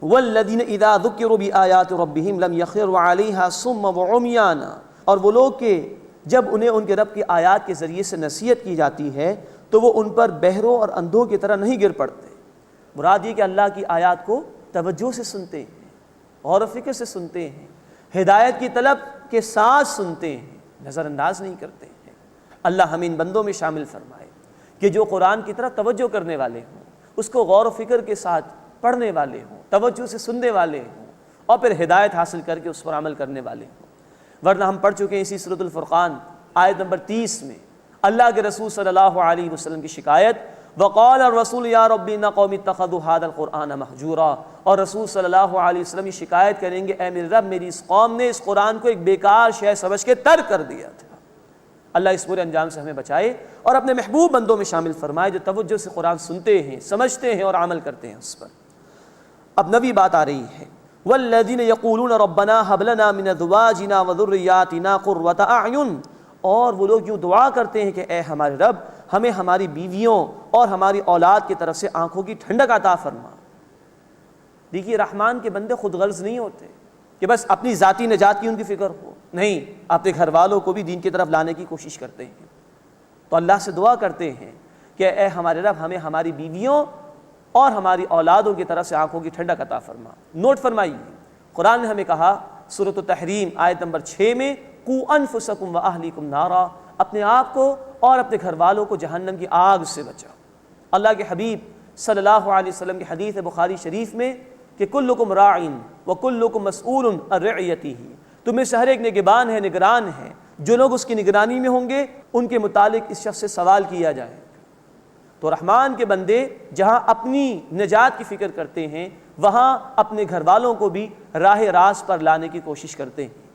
والذین اذا ذکروا بآیات ربہم لم یخروا علیہا صما وعمیانا، اور وہ لوگ کہ جب انہیں ان کے رب کی آیات کے ذریعے سے نصیحت کی جاتی ہے تو وہ ان پر بہروں اور اندھوں کی طرح نہیں گر پڑتے۔ مراد یہ کہ اللہ کی آیات کو توجہ سے سنتے ہیں، غور و فکر سے سنتے ہیں، ہدایت کی طلب کے ساتھ سنتے ہیں، نظر انداز نہیں کرتے ہیں۔ اللہ ہمیں ان بندوں میں شامل فرمائے کہ جو قرآن کی طرف توجہ کرنے والے ہوں، اس کو غور و فکر کے ساتھ پڑھنے والے ہوں، توجہ سے سننے والے ہوں، اور پھر ہدایت حاصل کر کے اس پر عمل کرنے والے ہوں۔ ورنہ ہم پڑھ چکے ہیں اسی سورۃ الفرقان آیت نمبر 30 میں اللہ کے رسول صلی اللہ علیہ وسلم کی شکایت، وقال الرسول یا رب ان قوم اتخذوا هذا القرآن مہجورا، اور رسول صلی اللہ علیہ وسلم یہ شکایت کریں گے، اے میرے رب میری اس قوم نے اس قرآن کو ایک بیکار شے سمجھ کے ترک کر دیا تھا۔ اللہ اس برے انجام سے ہمیں بچائے اور اپنے محبوب بندوں میں شامل فرمائے جو توجہ سے قرآن سنتے ہیں، سمجھتے ہیں اور عمل کرتے ہیں اس پر۔ اب نوی بات آ رہی ہے، والذین یقولون ربنا ھب لنا من ازواجنا وذریاتنا قرۃ اعین، اور وہ لوگ یوں دعا کرتے ہیں کہ اے ہمارے رب ہمیں ہماری بیویوں اور ہماری اولاد کی طرف سے آنکھوں کی ٹھنڈک عطا فرما۔ دیکھیے رحمان کے بندے خود غرض نہیں ہوتے کہ بس اپنی ذاتی نجات کی ان کی فکر ہو، نہیں، اپنے گھر والوں کو بھی دین کی طرف لانے کی کوشش کرتے ہیں۔ تو اللہ سے دعا کرتے ہیں کہ اے ہمارے رب ہمیں ہماری بیویوں اور ہماری اولادوں کی طرف سے آنکھوں کی ٹھنڈک عطا فرما۔ نوٹ فرمائیے، قرآن نے ہمیں کہا سورۃ التحریم آیت نمبر 6 میں، قوا انفسکم واہلیکم نارا، اپنے آپ کو اور اپنے گھر والوں کو جہنم کی آگ سے بچاؤ۔ اللہ کے حبیب صلی اللہ علیہ وسلم کی حدیث بخاری شریف میں کہ کلکم راعٍ وکلکم مسئول عن رعیتہ، تمہیں سے ہر ایک نگہبان ہے، نگران ہے، جو لوگ اس کی نگرانی میں ہوں گے ان کے متعلق اس شخص سے سوال کیا جائے گا۔ تو رحمان کے بندے جہاں اپنی نجات کی فکر کرتے ہیں وہاں اپنے گھر والوں کو بھی راہ راست پر لانے کی کوشش کرتے ہیں۔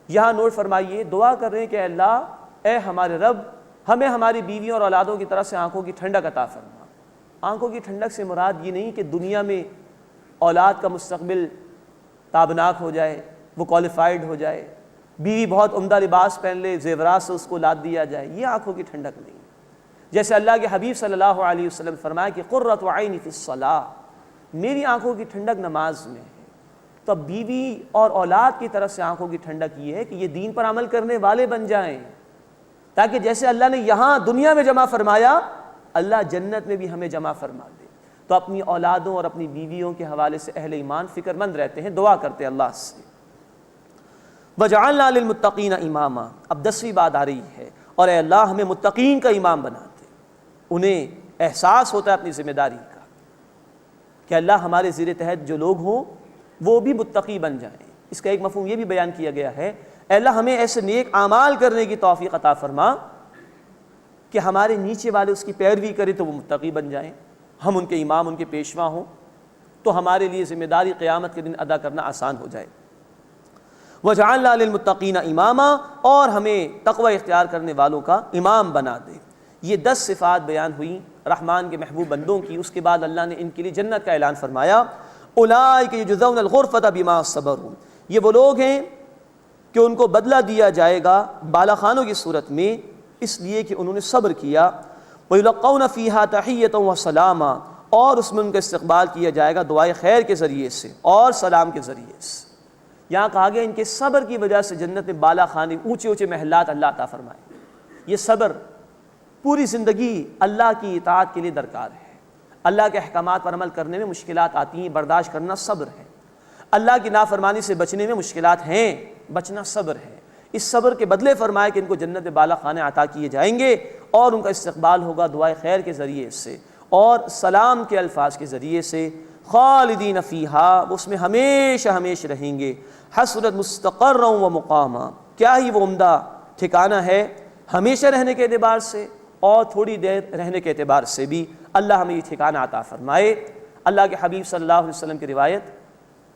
یہاں نوٹ فرمائیے، دعا کر رہے ہیں کہ اے اللہ، اے ہمارے رب ہمیں ہماری بیویوں اور اولادوں کی طرف سے آنکھوں کی ٹھنڈک عطا فرما۔ آنکھوں کی ٹھنڈک سے مراد یہ نہیں کہ دنیا میں اولاد کا مستقبل تابناک ہو جائے، وہ کوالیفائڈ ہو جائے، بیوی بہت عمدہ لباس پہن لے، زیورات سے اس کو لاد دیا جائے، یہ آنکھوں کی ٹھنڈک نہیں۔ جیسے اللہ کے حبیب صلی اللہ علیہ وسلم فرمایا کہ قرۃ عینی فی الصلاۃ، میری آنکھوں کی ٹھنڈک نماز میں ہے۔ تو اب بیوی اور اولاد کی طرف سے آنکھوں کی ٹھنڈک یہ ہے کہ یہ دین پر عمل کرنے والے بن جائیں، تاکہ جیسے اللہ نے یہاں دنیا میں جمع فرمایا اللہ جنت میں بھی ہمیں جمع فرما دے۔ تو اپنی اولادوں اور اپنی بیویوں کے حوالے سے اہل ایمان فکر مند رہتے ہیں، دعا کرتے ہیں اللہ سے۔ وَجَعَلْنَا لِلْمُتَّقِينَ إِمَامًا، اب 10ویں بات آ رہی ہے، اور اے اللہ ہمیں متقین کا امام بنا دے۔ انہیں احساس ہوتا ہے اپنی ذمہ داری کا کہ اللہ ہمارے زیر تحت جو لوگ ہوں وہ بھی متقی بن جائیں۔ اس کا ایک مفہوم یہ بھی بیان کیا گیا ہے، اے اللہ ہمیں ایسے نیک اعمال کرنے کی توفیق عطا فرما کہ ہمارے نیچے والے اس کی پیروی کریں تو وہ متقی بن جائیں، ہم ان کے امام، ان کے پیشوا ہوں، تو ہمارے لیے ذمہ داری قیامت کے دن ادا کرنا آسان ہو جائے۔ وَجَعَلْنَا لِلْمُتَّقِينَ إِمَامًا، اور ہمیں تقوی اختیار کرنے والوں کا امام بنا دے۔ یہ 10 صفات بیان ہوئی رحمان کے محبوب بندوں کی۔ اس کے بعد اللہ نے ان کے لیے جنت کا اعلان فرمایا، اولئک یجزون الغرفۃ بما صبروا، یہ وہ لوگ ہیں کہ ان کو بدلہ دیا جائے گا بالا خانوں کی صورت میں، اس لیے کہ انہوں نے صبر کیا۔ وَيُلَقَّوْنَ فِيهَا تَحِيَّةً وَسَلَامًا، اور اس میں ان کا استقبال کیا جائے گا دعائے خیر کے ذریعے سے اور سلام کے ذریعے سے۔ یہاں کہا گیا ان کے صبر کی وجہ سے جنت میں بالا خانے، اونچے اونچے محلات اللہ عطا فرمائے۔ یہ صبر پوری زندگی اللہ کی اطاعت کے لیے درکار ہے۔ اللہ کے احکامات پر عمل کرنے میں مشکلات آتی ہیں، برداشت کرنا صبر ہے۔ اللہ کی نافرمانی سے بچنے میں مشکلات ہیں، بچنا صبر ہے۔ اس صبر کے بدلے فرمائے کہ ان کو جنت بالا خانے عطا کیے جائیں گے اور ان کا استقبال ہوگا دعائے خیر کے ذریعے سے اور سلام کے الفاظ کے ذریعے سے۔ خالدین فیہا، اس میں ہمیشہ ہمیشہ رہیں گے۔ حسنت مستقرا و مقاما، کیا ہی وہ عمدہ ٹھکانہ ہے ہمیشہ رہنے کے اعتبار سے اور تھوڑی دیر رہنے کے اعتبار سے بھی۔ اللہ ہمیں یہ ٹھکانہ عطا فرمائے۔ اللہ کے حبیب صلی اللہ علیہ وسلم کی روایت،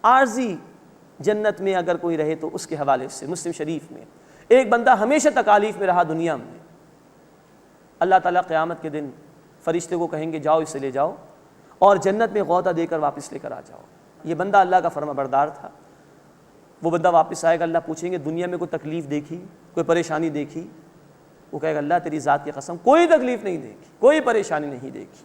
عارضی جنت میں اگر کوئی رہے تو اس کے حوالے سے مسلم شریف میں، ایک بندہ ہمیشہ تکالیف میں رہا دنیا میں، اللہ تعالیٰ قیامت کے دن فرشتے کو کہیں گے جاؤ اسے لے جاؤ اور جنت میں غوطہ دے کر واپس لے کر آ جاؤ۔ یہ بندہ اللہ کا فرما بردار تھا، وہ بندہ واپس آئے گا، اللہ پوچھیں گے دنیا میں کوئی تکلیف دیکھی، کوئی پریشانی دیکھی؟ وہ کہے گا اللہ تیری ذات کی قسم کوئی تکلیف نہیں دیکھی، کوئی پریشانی نہیں دیکھی۔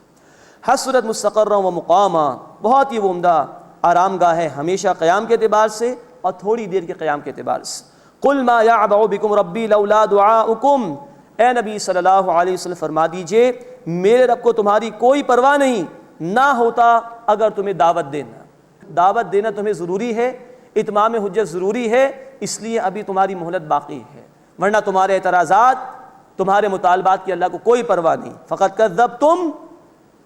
حسنت مستقرا و مقاما، بہت ہی وہ عمدہ آرام گاہ ہے ہمیشہ قیام کے اعتبار سے اور تھوڑی دیر کے قیام کے اعتبار سے۔ قل ما یعبأ بکم ربی لولا دعاؤکم، اے نبی صلی اللہ علیہ وسلم فرما دیجئے میرے رب کو تمہاری کوئی پرواہ نہیں، نہ ہوتا اگر تمہیں دعوت دینا تمہیں ضروری ہے، اتمام حجت ضروری ہے، اس لیے ابھی تمہاری مہلت باقی ہے، ورنہ تمہارے اعتراضات تمہارے مطالبات کی اللہ کو کوئی پرواہ نہیں۔ فقط کذبتم،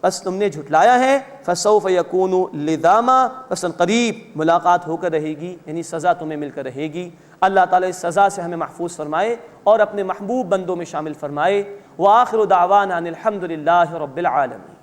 بس تم نے جھٹلایا ہے، فسوف یکون لزاما، بس قریب ملاقات ہو کر رہے گی، یعنی سزا تمہیں مل کر رہے گی۔ اللہ تعالیٰ اس سزا سے ہمیں محفوظ فرمائے اور اپنے محبوب بندوں میں شامل فرمائے۔ وآخر دعوانا ان الحمد للہ رب العالمین۔